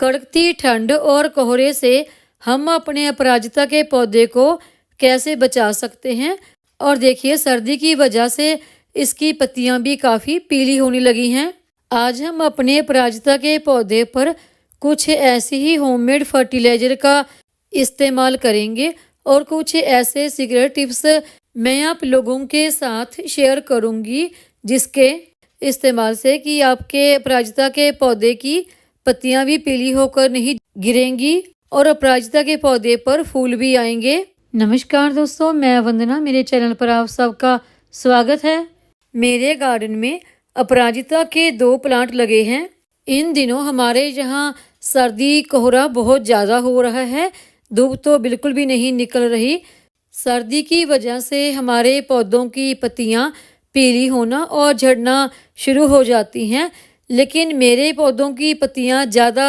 कड़कती ठंड और कोहरे से हम अपने अपराजिता के पौधे को कैसे बचा सकते हैं। और देखिए, सर्दी की वजह से इसकी पत्तियां भी काफ़ी पीली होने लगी हैं। आज हम अपने अपराजिता के पौधे पर कुछ ऐसे ही होममेड फर्टिलाइज़र का इस्तेमाल करेंगे और कुछ ऐसे सीक्रेट टिप्स मैं आप लोगों के साथ शेयर करूंगी, जिसके इस्तेमाल से कि आपके अपराजिता के पौधे की पत्तियां भी पीली होकर नहीं गिरेंगी और अपराजिता के पौधे पर फूल भी आएंगे। नमस्कार दोस्तों, मैं वंदना, मेरे चैनल पर आप सबका स्वागत है। मेरे गार्डन में अपराजिता के 2 प्लांट लगे हैं। इन दिनों हमारे यहाँ सर्दी कोहरा बहुत ज़्यादा हो रहा है, धूप तो बिल्कुल भी नहीं निकल रही। सर्दी की वजह से हमारे पौधों की पत्तियां पीली होना और झड़ना शुरू हो जाती हैं, लेकिन मेरे पौधों की पत्तियां ज़्यादा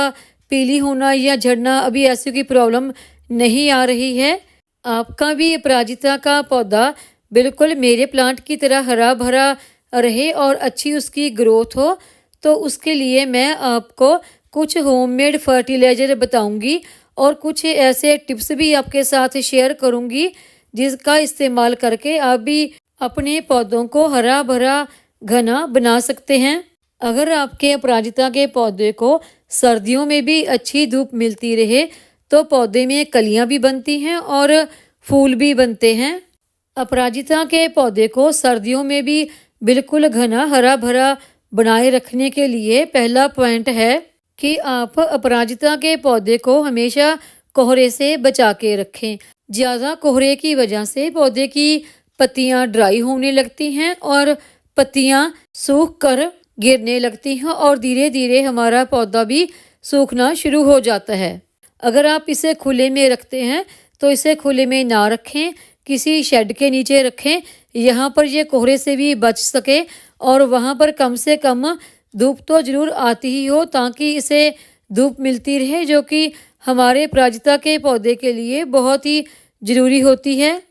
पीली होना या झड़ना अभी ऐसी कोई प्रॉब्लम नहीं आ रही है। आपका भी अपराजिता का पौधा बिल्कुल मेरे प्लांट की तरह हरा भरा रहे और अच्छी उसकी ग्रोथ हो, तो उसके लिए मैं आपको कुछ होममेड फर्टिलाइज़र बताऊंगी और कुछ ऐसे टिप्स भी आपके साथ शेयर करूंगी, जिसका इस्तेमाल करके आप भी अपने पौधों को हरा भरा घना बना सकते हैं। अगर आपके अपराजिता के पौधे को सर्दियों में भी अच्छी धूप मिलती रहे तो पौधे में कलियां भी बनती हैं और फूल भी बनते हैं। अपराजिता के पौधे को सर्दियों में भी बिल्कुल घना हरा भरा बनाए रखने के लिए पहला पॉइंट है कि आप अपराजिता के पौधे को हमेशा कोहरे से बचा के रखें। ज़्यादा कोहरे की वजह से पौधे की पत्तियां ड्राई होने लगती हैं और पत्तियां सूख कर गिरने लगती हैं और धीरे धीरे हमारा पौधा भी सूखना शुरू हो जाता है। अगर आप इसे खुले में रखते हैं तो इसे खुले में ना रखें, किसी शेड के नीचे रखें, यहाँ पर ये कोहरे से भी बच सके और वहाँ पर कम से कम धूप तो ज़रूर आती ही हो, ताकि इसे धूप मिलती रहे, जो कि हमारे अपराजिता के पौधे के लिए बहुत ही ज़रूरी होती है।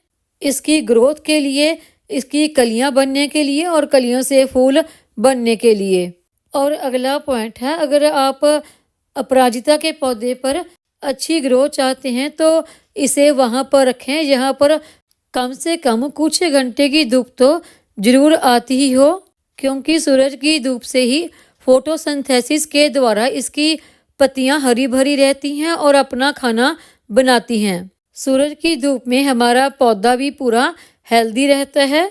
इसकी ग्रोथ के लिए, इसकी कलियां बनने के लिए और कलियों से फूल बनने के लिए। और अगला पॉइंट है, अगर आप अपराजिता के पौधे पर अच्छी ग्रोथ चाहते हैं तो इसे वहाँ पर रखें जहाँ पर कम से कम कुछ घंटे की धूप तो ज़रूर आती ही हो, क्योंकि सूरज की धूप से ही फोटोसिंथेसिस के द्वारा इसकी पत्तियां हरी भरी रहती हैं और अपना खाना बनाती हैं। सूरज की धूप में हमारा पौधा भी पूरा हेल्दी रहता है।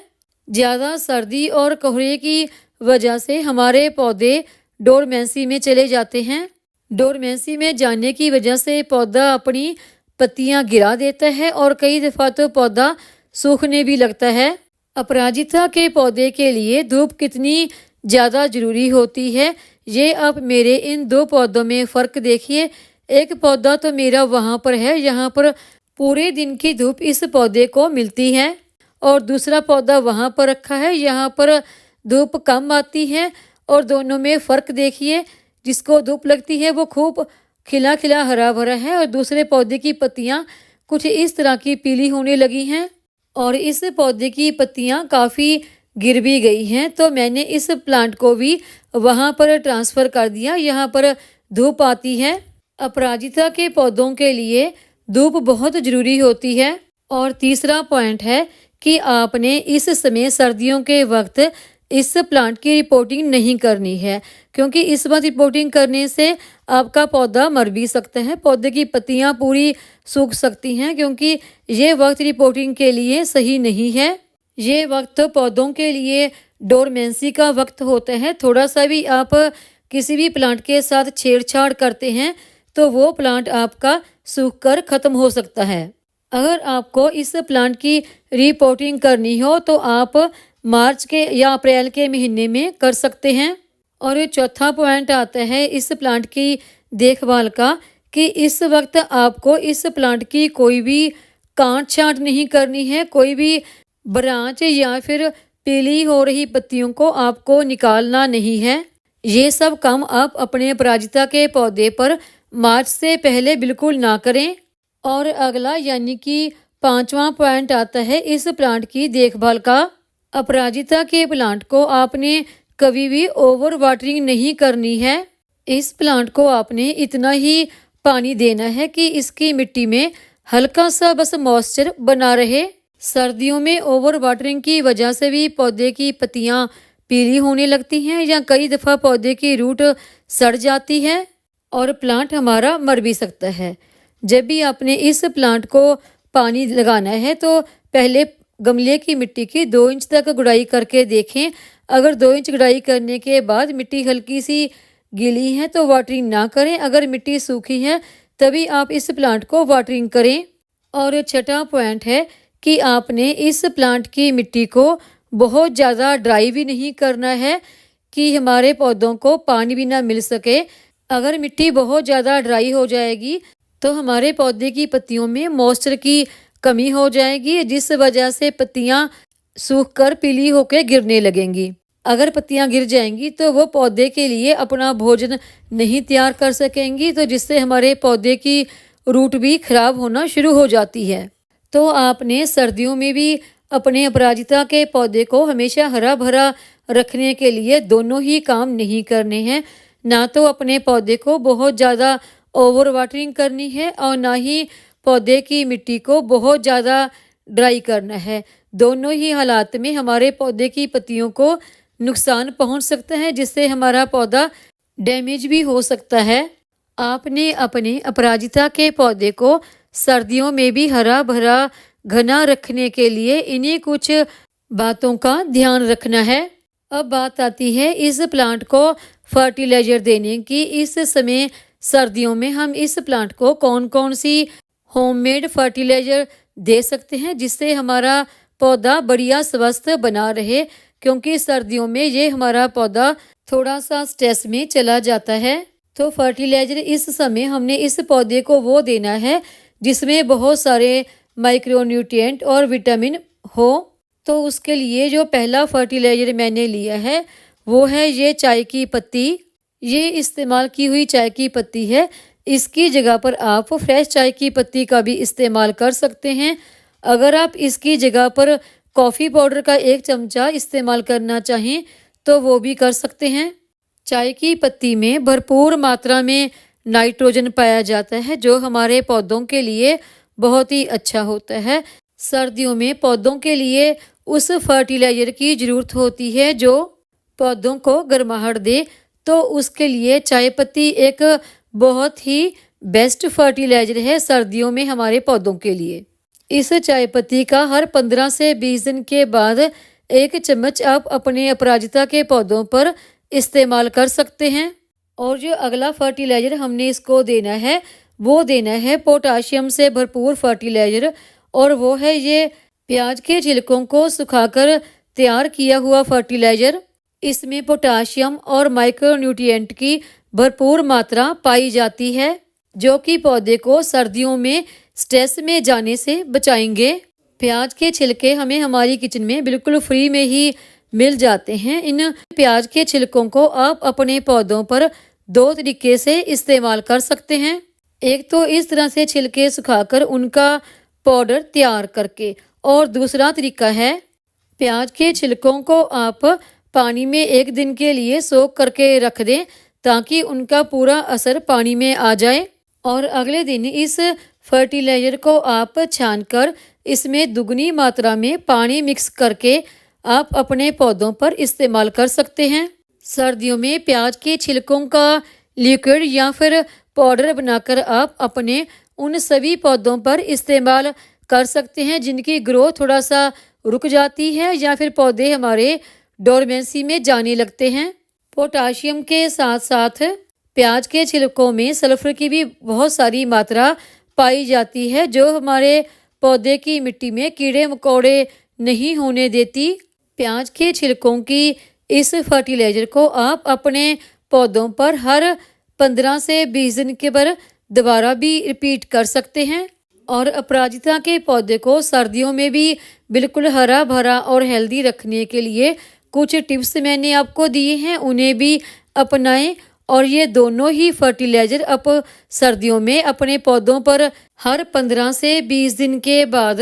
ज़्यादा सर्दी और कोहरे की वजह से हमारे पौधे डोरमेंसी में चले जाते हैं। डोरमेंसी में जाने की वजह से पौधा अपनी पत्तियां गिरा देता है और कई दफ़ा तो पौधा सूखने भी लगता है। अपराजिता के पौधे के लिए धूप कितनी ज़्यादा ज़रूरी होती है, ये आप मेरे इन 2 पौधों में फ़र्क देखिए। एक पौधा तो मेरा वहाँ पर है, यहाँ पर पूरे दिन की धूप इस पौधे को मिलती है, और दूसरा पौधा वहाँ पर रखा है, यहाँ पर धूप कम आती है। और दोनों में फ़र्क देखिए, जिसको धूप लगती है वो खूब खिला खिला हरा भरा है और दूसरे पौधे की पत्तियाँ कुछ इस तरह की पीली होने लगी हैं और इस पौधे की पत्तियाँ काफ़ी गिर भी गई हैं। तो मैंने इस प्लांट को भी वहाँ पर ट्रांसफ़र कर दिया, यहाँ पर धूप आती है। अपराजिता के पौधों के लिए धूप बहुत ज़रूरी होती है। और तीसरा पॉइंट है कि आपने इस समय सर्दियों के वक्त इस प्लांट की रिपोर्टिंग नहीं करनी है, क्योंकि इस वक्त रिपोर्टिंग करने से आपका पौधा मर भी सकता है, पौधे की पत्तियां पूरी सूख सकती हैं, क्योंकि ये वक्त रिपोर्टिंग के लिए सही नहीं है। ये वक्त पौधों के लिए डोरमेंसी का वक्त होता है। थोड़ा सा भी आप किसी भी प्लांट के साथ छेड़छाड़ करते हैं तो वो प्लांट आपका सूख कर ख़त्म हो सकता है। अगर आपको इस प्लांट की रिपोर्टिंग करनी हो तो आप मार्च के या अप्रैल के महीने में कर सकते हैं। और चौथा पॉइंट आता है इस प्लांट की देखभाल का, कि इस वक्त आपको इस प्लांट की कोई भी काट छांट नहीं करनी है, कोई भी ब्रांच या फिर पीली हो रही पत्तियों को आपको निकालना नहीं है। ये सब काम आप अपने अपराजिता के पौधे पर मार्च से पहले बिल्कुल ना करें। और अगला यानी कि 5वां पॉइंट आता है इस प्लांट की देखभाल का। अपराजिता के प्लांट को आपने कभी भी ओवर वाटरिंग नहीं करनी है। इस प्लांट को आपने इतना ही पानी देना है कि इसकी मिट्टी में हल्का सा बस मॉइस्चर बना रहे। सर्दियों में ओवर वाटरिंग की वजह से भी पौधे की पत्तियां पीली होने लगती हैं या कई दफ़ा पौधे की रूट सड़ जाती है और प्लांट हमारा मर भी सकता है। जब भी आपने इस प्लांट को पानी लगाना है तो पहले गमले की मिट्टी की 2 इंच तक गुड़ाई करके देखें। अगर 2 इंच गुड़ाई करने के बाद मिट्टी हल्की सी गीली है तो वाटरिंग ना करें। अगर मिट्टी सूखी है तभी आप इस प्लांट को वाटरिंग करें। और छठा पॉइंट है कि आपने इस प्लांट की मिट्टी को बहुत ज़्यादा ड्राई भी नहीं करना है कि हमारे पौधों को पानी भी ना मिल सके। अगर मिट्टी बहुत ज़्यादा ड्राई हो जाएगी तो हमारे पौधे की पत्तियों में मॉइस्चर की कमी हो जाएगी, जिस वजह से पत्तियां सूख कर पीली होकर गिरने लगेंगी। अगर पत्तियां गिर जाएंगी तो वो पौधे के लिए अपना भोजन नहीं तैयार कर सकेंगी, तो जिससे हमारे पौधे की रूट भी खराब होना शुरू हो जाती है। तो आपने सर्दियों में भी अपने अपराजिता के पौधे को हमेशा हरा भरा रखने के लिए दोनों ही काम नहीं करने हैं। ना तो अपने पौधे को बहुत ज़्यादा ओवर वाटरिंग करनी है और ना ही पौधे की मिट्टी को बहुत ज़्यादा ड्राई करना है। दोनों ही हालात में हमारे पौधे की पत्तियों को नुकसान पहुंच सकता है, जिससे हमारा पौधा डैमेज भी हो सकता है। आपने अपने अपराजिता के पौधे को सर्दियों में भी हरा भरा घना रखने के लिए इन्हीं कुछ बातों का ध्यान रखना है। अब बात आती है इस प्लांट को फर्टिलाइजर देने की। इस समय सर्दियों में हम इस प्लांट को कौन कौन सी होममेड फर्टिलाइजर दे सकते हैं जिससे हमारा पौधा बढ़िया स्वस्थ बना रहे, क्योंकि सर्दियों में ये हमारा पौधा थोड़ा सा स्ट्रेस में चला जाता है। तो फर्टिलाइजर इस समय हमने इस पौधे को वो देना है जिसमें बहुत सारे माइक्रोन्यूट्रिएंट और विटामिन हो। तो उसके लिए जो पहला फर्टिलाइजर मैंने लिया है वो है ये चाय की पत्ती। ये इस्तेमाल की हुई चाय की पत्ती है। इसकी जगह पर आप फ्रेश चाय की पत्ती का भी इस्तेमाल कर सकते हैं। अगर आप इसकी जगह पर कॉफ़ी पाउडर का 1 चमचा इस्तेमाल करना चाहें तो वो भी कर सकते हैं। चाय की पत्ती में भरपूर मात्रा में नाइट्रोजन पाया जाता है जो हमारे पौधों के लिए बहुत ही अच्छा होता है। सर्दियों में पौधों के लिए उस फर्टिलाइजर की ज़रूरत होती है जो पौधों को गर्माहट दे, तो उसके लिए चाय पत्ती एक बहुत ही बेस्ट फर्टिलाइजर है सर्दियों में हमारे पौधों के लिए। इस चाय पत्ती का हर 15 से 20 दिन के बाद 1 चम्मच आप अपने अपराजिता के पौधों पर इस्तेमाल कर सकते हैं। और जो अगला फर्टिलाइजर हमने इसको देना है वो देना है पोटाशियम से भरपूर फर्टिलाइजर, और वो है ये प्याज के छिलकों को सुखाकर तैयार किया हुआ फर्टिलाइजर। इसमें पोटाशियम और माइक्रोन्यूट्रिएंट की भरपूर मात्रा पाई जाती है जो कि पौधे को सर्दियों में स्ट्रेस में जाने से बचाएंगे। प्याज के छिलके हमें हमारी किचन में बिल्कुल फ्री में ही मिल जाते हैं। इन प्याज के छिलकों को आप अपने पौधों पर 2 तरीके से इस्तेमाल कर सकते हैं। एक तो इस तरह से छिलके सुखाकर उनका पाउडर तैयार करके, और दूसरा तरीका है प्याज के छिलकों को आप पानी में 1 दिन के लिए सोख करके रख दें ताकि उनका पूरा असर पानी में आ जाए, और अगले दिन इस फर्टिलाइजर को आप छानकर इसमें दुगनी मात्रा में पानी मिक्स करके आप अपने पौधों पर इस्तेमाल कर सकते हैं। सर्दियों में प्याज के छिलकों का लिक्विड या फिर पाउडर बनाकर आप अपने उन सभी पौधों पर इस्तेमाल कर सकते हैं जिनकी ग्रोथ थोड़ा सा रुक जाती है या फिर पौधे हमारे डोरमेंसी में जाने लगते हैं। पोटाशियम के साथ साथ प्याज के छिलकों में सल्फर की भी बहुत सारी मात्रा पाई जाती है जो हमारे पौधे की मिट्टी में कीड़े मकोड़े नहीं होने देती। प्याज के छिलकों की इस फर्टिलाइजर को आप अपने पौधों पर हर 15 से 20 दिन के बाद दोबारा भी रिपीट कर सकते हैं। और अपराजिता के पौधे को सर्दियों में भी बिल्कुल हरा भरा और हेल्दी रखने के लिए कुछ टिप्स मैंने आपको दिए हैं, उन्हें भी अपनाएं। और ये दोनों ही फर्टिलाइजर आप सर्दियों में अपने पौधों पर हर 15 से 20 दिन के बाद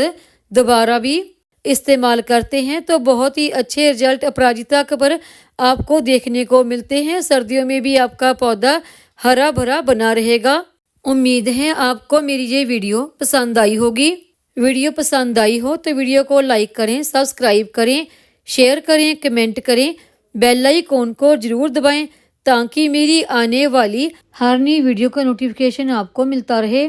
दोबारा भी इस्तेमाल करते हैं तो बहुत ही अच्छे रिजल्ट अपराजिता पर आपको देखने को मिलते हैं। सर्दियों में भी आपका पौधा हरा भरा बना रहेगा। उम्मीद है आपको मेरी ये वीडियो पसंद आई होगी। वीडियो पसंद आई हो तो वीडियो को लाइक करें, सब्सक्राइब करें, शेयर करें, कमेंट करें, बेल आइकॉन को जरूर दबाएं ताकि मेरी आने वाली हर नई वीडियो का नोटिफिकेशन आपको मिलता रहे।